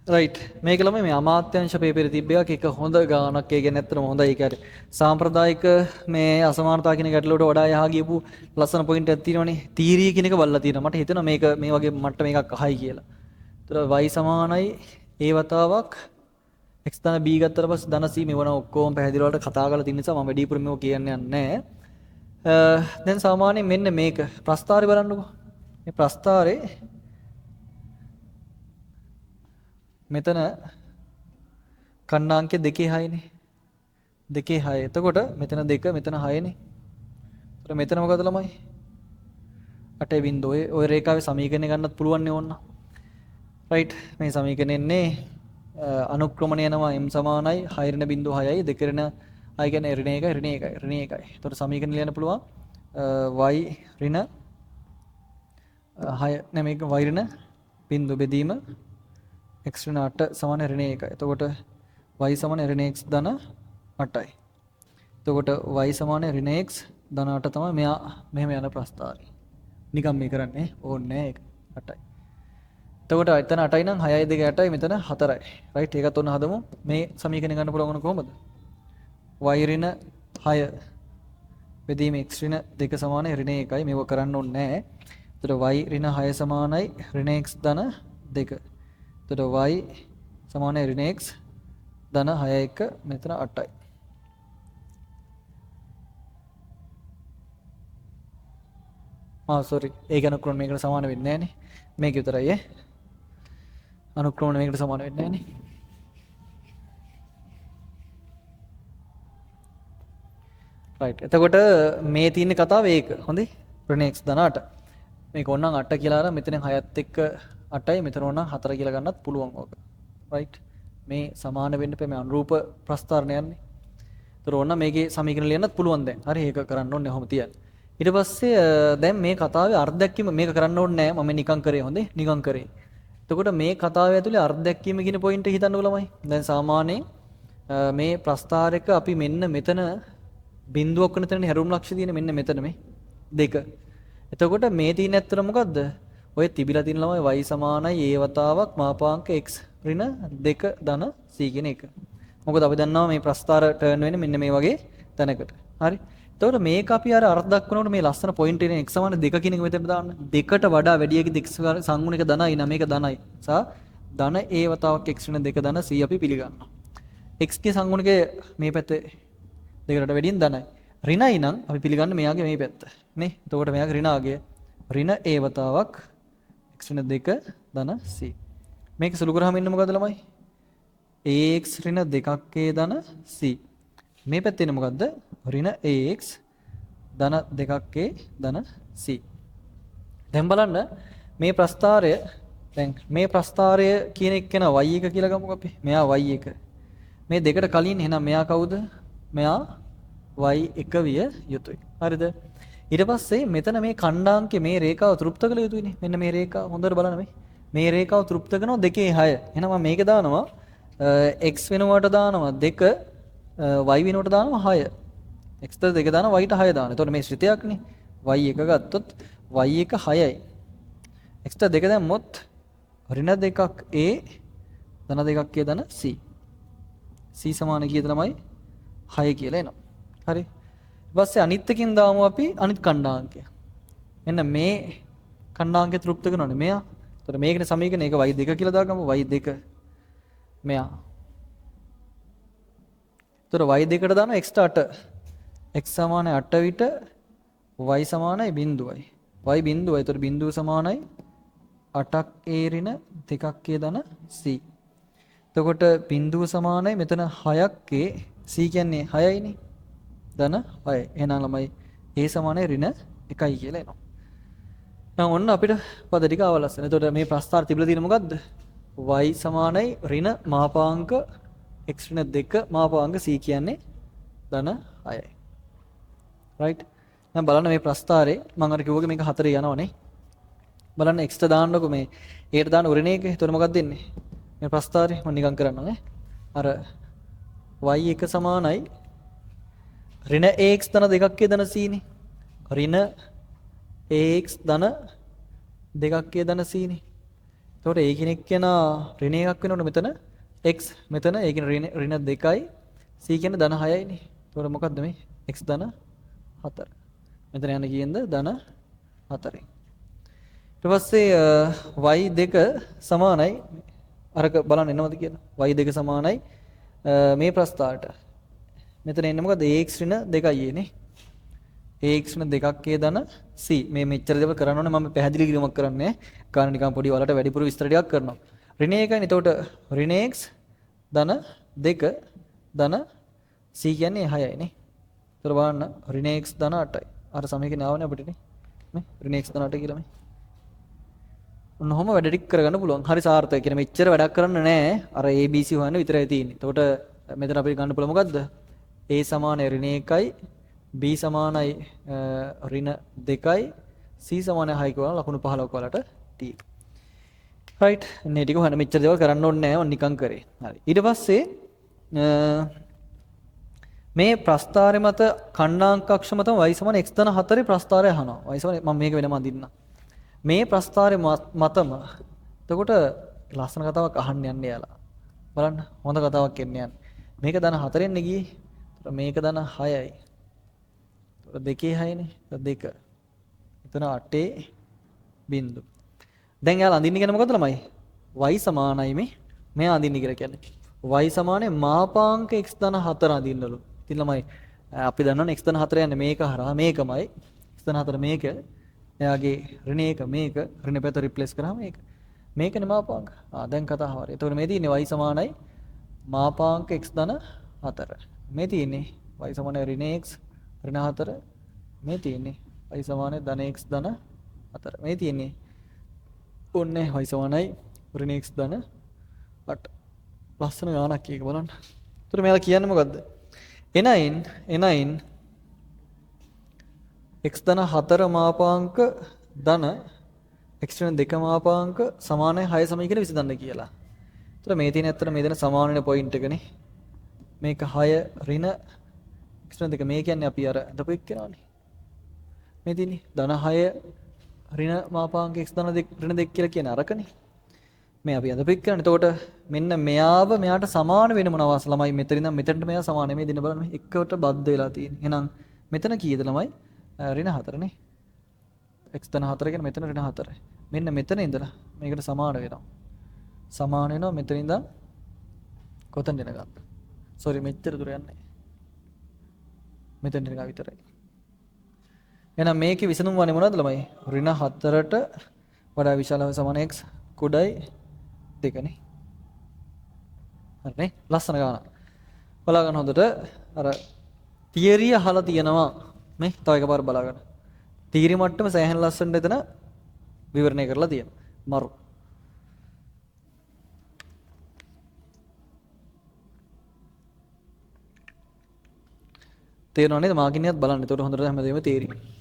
Right මේක ළමයි මේ අමාත්‍යංශ පේපරේ තිබ්බ එක හොඳ ගානක් ඒ කියන්නේ ඇත්තටම හොඳයි ඒක හරි සාම්ප්‍රදායික මේ අසමානතා කියන ගැටලුවට වඩා එහා ගියපු ලස්සන පොයින්ට් එකක් තියෙනවනේ තීරිය කියන එක බලලා තියෙනවා මට හිතෙනවා මේක මේ වගේ මට්ටම එකක් අහයි කියලා. ඒතර y සමානයි a වතාවක් x ධන b ගත්තට පස්සේ ධන c මෙවන ඔක්කොම පැහැදිලි වලට කතා කරලා තියෙන නිසා මම වැඩිපුර මේක කියන්න යන්නේ නැහැ. දැන් සාමාන්‍යයෙන් මෙන්න මේක ප්‍රස්තාරේ බලන්නකෝ. මේ ප්‍රස්තාරේ මෙතන කණ්ඩාංකය 2.6 නේ 2.6 එතකොට මෙතන 2 මෙතන 6 නේ ඒතර මෙතන මොකද ළමයි 8.0 ඔය රේඛාවේ සමීකරණය ගන්නත් පුළුවන් නේ ඕන්න රයිට් මේ සමීකරණය එන්නේ අනුක්‍රමණය යනවා m සමානයි 6.6යි 2 I කියන්නේ ඍණ 1 ඍණ 1 ඍණ 1යි එතකොට සමීකරණ ලියන්න පුළුවන් y ඍණ 6 නේ මේක y ඍණ බිංදු බෙදීම x ඍණ 8 සමාන ඍණ 1යි. එතකොට y සමාන ඍණ x ධන 8යි. එතකොට y සමාන ඍණ x ධන 8 තමයි මෙයා මෙහෙම යන ප්‍රස්ථාරය. නිකම් මේ කරන්නේ ඕනේ නෑ ඒක 8යි. එතකොට එතන 8යි නම් 6යි 2 8යි මෙතන 4යි. රයිට් ඒකත් ඔන්න හදමු. මේ සමීකරණය ගන්න පුළුවන් කොහොමද? y ඍණ 6 බෙදීම x ඍණ 2 සමාන ඍණ 1යි. මේව කරන්න ඕනේ නෑ. එතකොට y ඍණ 6 සමානයි ඍණ x ධන 2. එතකොට y සමාන ඍණ x ධන 6 1 මෙතන 8යි. සෝරි ඒක අනුක්‍රම මේකට සමාන වෙන්නේ නැහැ නේ. මේක විතරයි අනුක්‍රම මේකට සමාන වෙන්නේ නැහැ නේ. රයිට්. එතකොට මේ තියෙන කතාව ඒක. හොඳයි. ඍණ x ධන 8. මේක ඕනනම් 8 කියලා අර මෙතන 6ත් එක්ක 8යි මෙතන ඕනනම් 4 කියලා ගන්නත් පුළුවන් ඕක. රයිට්. මේ සමාන වෙන්න මේ අනුරූප ප්‍රස්ථාරණ යන්නේ. ඒතර ඕනනම් මේකේ සමීකරණ ලියන්නත් පුළුවන් දැන්. හරි ඒක කරන්න ඕනේ ඔහොම තියන්න. ඊට පස්සේ දැන් මේ කතාවේ අර්ථ දැක්වීම මේක කරන්න ඕනේ නැහැ. මම නිකන් කරේ හොඳේ. නිකන් කරේ. එතකොට මේ කතාවේ ඇතුලේ අර්ථ දැක්වීම කියන පොයින්ට් එක හිතන්නකො ළමයි. දැන් සාමාන්‍යයෙන් මේ ප්‍රස්ථාරයක අපි මෙන්න මෙතන බිඳුවක් වෙන තැනනේ හැරුම් ලක්ෂ්‍ය තියෙන මෙන්න මෙතන මේ 2. එතකොට මේ තියෙන ඇත්තට මොකද්ද? ඔය තිබිලා තියෙන ළමයි y සමානයි a වතාවක් මාපාංක x ඍණ 2 ධන c කියන එක. මොකද අපි දන්නවා මේ ප්‍රස්ථාර ටර්න් වෙන්නේ මෙන්න මේ වගේ තැනකට. හරි. එතකොට මේක අපි අර අර්ථ දක්වනකොට මේ ලස්සන පොයින්ට් එකේ x සමාන 2 කියන එක මෙතන දාන්න. 2ට වඩා වැඩි එකේ x සංගුණික ධනයි නම් මේක ධනයි. සහ ධන a වතාවක් x ඍණ 2 ධන c අපි පිළිගන්නවා. x ගේ සංගුණිකය මේ පැත්තේ 2කට වැඩියෙන් ධනයි. ඍණයි නම් අපි පිළිගන්නේ මෙයාගේ මේ පැත්ත. නේ? එතකොට මෙයාගේ ඍණාගය ඍණ a වතාවක් x ඍණ 2 ධන c. මේක සුළු කරාම ඉන්නේ මොකද ළමයි? ax ඍණ 2ක් a ධන c. මේ පැත්තේ ඉන්නේ මොකද්ද? ඍණ ax ධන 2ක් a ධන c. දැන් බලන්න මේ ප්‍රස්ථාරය දැන් මේ ප්‍රස්ථාරය කියන එක කෙනා y එක කියලා ගමුකෝ අපි. මෙයා y එක. මේ දෙකට කලින් එහෙනම් මෙයා කවුද? මෙයා y එක විය යුතුයි. හරිද? ඊට පස්සේ මෙතන මේ ඛණ්ඩාංකේ මේ රේඛාව තෘප්ත කළ යුතුයිනේ. මෙන්න මේ රේඛාව හොඳට බලන්න මේ. මේ රේඛාව තෘප්ත කරනවා 2.6. එහෙනම් මම මේක දානවා x වෙනුවට දානවා 2 y වෙනුවට දානවා 6. x ට 2 දානවා y ට 6 දානවා. එතකොට මේ ශ්‍රිතයක්නේ. y එක ගත්තොත් y එක 6යි. x ට 2 දැම්මොත් ඍණ 2ක් a ධන 2ක් a ධන c. c සමාන කීයද ළමයි? 6 කියලා එනවා. හරි. ඊට පස්සේ අනිත් එකකින් දාමු අපි අනිත් ඛණ්ඩාංකය. මෙන්න මේ ඛණ්ඩාංකය තෘප්ත කරනවානේ මෙයා. එතකොට මේකනේ සමීකරණ ඒක y2 කියලා දාගමු y2 මෙයා. එතකොට y2ට දානවා x ට 8. x සමානයි 8 විට y සමානයි බිඳුවයි. y බිඳුවයි. එතකොට බිඳුව සමානයි 8ක් a ඍණ 2ක් a ධන c. එතකොට බිඳුව සමානයි මෙතන 6ක් a c කියන්නේ 6යිනේ. ධන 6. එහෙනම් ළමයි a සමානයි ඍණ 1යි කියලා එනවා. දැන් ඔන්න අපිට පද ටික අවලස්සන. එතකොට මේ ප්‍රස්ථාර තිබිලා තියෙන මොකද්ද? y සමානයි ඍණ මාපාංක x ඍණ 2 මාපාංක c කියන්නේ ධන 6යි. රයිට්. දැන් බලන්න මේ ප්‍රස්ථාරේ මම අර කිව්වගේ මේක 4 යනවනේ. බලන්න x ට දාන්නකො මේ a ට දාන්න ඍණ 1. එතකොට මොකක්ද දෙන්නේ? මේ ප්‍රස්ථාරේ මම නිකන් කරන්නම් ඈ. අර y එක සමානයි ඍණ ax ධන 2ක් ධන c නේ. ඍණ ax ධන 2ක් ධන c නේ. එතකොට ඒ කෙනෙක් කෙනා ඍණ එකක් වෙනකොට මෙතන x මෙතන ඒ කියන්නේ ඍණ 2යි c කියන්නේ ධන 6යිනේ. එතකොට මොකද්ද මේ x ධන 4. මෙතන යන්නේ කීයෙන්ද ධන 4. ඊට පස්සේ y2 සමානයි අරක බලන්න එනවද කියලා. y2 සමානයි මේ ප්‍රස්ථාරට. මෙතන එන්නේ මොකද ax ඍණ 2යි නේ. ax න දෙකක් a ධන c මේ මෙච්චර දේවල් කරන්න ඕනේ මම පැහැදිලි කිරීමක් කරන්නේ කාරණා නිකන් පොඩි වලට වැඩිපුර විස්තර ටිකක් කරනවා ඍණ 1යි එතකොට ඍණ x ධන 2 ධන c කියන්නේ 6යි නේ ඒතර බලන්න ඍණ x ධන 8යි අර සමීකරණය ආවනේ අපිට නේ ඍණ x ධන 8 කියලා මේ ඔන්නෝම වැඩ ටික කරගන්න පුළුවන් හරි සාර්ථකයි කියන මෙච්චර වැඩක් කරන්න නෑ අර abc හොයන්න විතරයි තියෙන්නේ එතකොට මෙතන අපිට ගන්න පුළුවන් මොකද්ද a සමාන ඍණ 1යි b සමානයි ඍණ 2යි c සමානයි 6 කියලා ලකුණු 15ක වලට t. right මේ ටික හොයන්න මෙච්චර දේවල් කරන්න ඕනේ නැහැ මම නිකන් කරේ. හරි. ඊට පස්සේ මේ ප්‍රස්ථාරය මත ඛණ්ඩාංක අක්ෂ මත y සමාන x ධන 4 ප්‍රස්ථාරය අහනවා. y සමාන මම මේක වෙනම අඳින්නම්. මේ ප්‍රස්ථාරය මතම එතකොට ලස්සන කතාවක් අහන්න යන්නේ යාලා. බලන්න හොඳ කතාවක් එන්නේ යන්නේ. මේක ධන 4 න්නේ ගියේ. මේක ධන 6යි. දෙකේ 6නේ 2 එතන 8 බිංදු දැන් යාලා අඳින්න කියන්නේ මොකද්ද ළමයි y සමානයි මේ අඳින්න කියලා කියන්නේ y සමානේ මාපාංක x ධන 4 අඳින්නලු ඉතින් ළමයි අපි දන්නවනේ x ධන 4 යන්නේ මේක හරහා මේකමයි x ධන 4 මේක එයාගේ ඍණ 1 මේක ඍණ පැත්ත රිප්ලේස් කරාම මේකනේ මාපාංක දැන් කතාව හරියි එතකොට මේ තියෙන්නේ y සමානයි මාපාංක x ධන 4 මේ තියෙන්නේ y සමානයි ඍණ x ඍණ 4 මේ තියෙන්නේ y සමානයි ධන x ධන 4 මේ තියෙන්නේ ඔන්නේ y සමානයි ඍණ x ධන 8 ලස්සන ගානක් එක බලන්න. ඒතර මෙයාලා කියන්නේ මොකද්ද? එනයින් x ධන 4 මාපාංක ධන x ඍණ 2 මාපාංක සමානයි 6 සමීකරණ විසඳන්න කියලා. ඒතර මේ තියෙන ඇත්තට මේ දෙන සමාන වෙන පොයින්ට් එකනේ. මේක 6 ඍණ x ඍණ 2 මේ කියන්නේ අපි අර අදපු එක්කනවනේ. මේ තියෙන්නේ ධන 6 ඍණ මාපාංක x ධන 2 ඍණ 2 කියලා කියන අරකනේ. මේ අපි අදපු එක්කනනේ. එතකොට මෙන්න මෙයාට සමාන වෙන මොනවාස් ළමයි මෙතන ඉඳන් මෙතනට මෙයා සමාන මේ දින බලන්න එකට බද්ධ වෙලා තියෙන්නේ. එහෙනම් මෙතන කීයද ළමයි? ඍණ 4 නේ. x ධන 4 කියන්නේ මෙතන ඍණ 4. මෙන්න මෙතන ඉඳලා මේකට සමාන වෙනවා. සමාන වෙනවා මෙතන ඉඳන් කොතනද යනකම්? සෝරි මෙච්චර දුර යන්නේ. මෙතන නිකන් විතරයි. එහෙනම් මේකේ විසඳුම වන්නේ මොනවද ළමයි? ඍණ 4ට වඩා විශාලව සමාන x කුඩයි 2 නේ. හරිනේ? ලස්සන ගානක්. බලා ගන්න හොඳට අර තියරිය අහලා තියෙනවා. මේ තව එකපාර බලා ගන්න. තියරි මට්ටම සෑහෙන ලස්සනට එතන විවරණය කරලා තියෙනවා. මරු. තේරෙනව නේද මාකිනියත් බලන්න. ඒකට හොඳට හැමදේම තේරෙයි.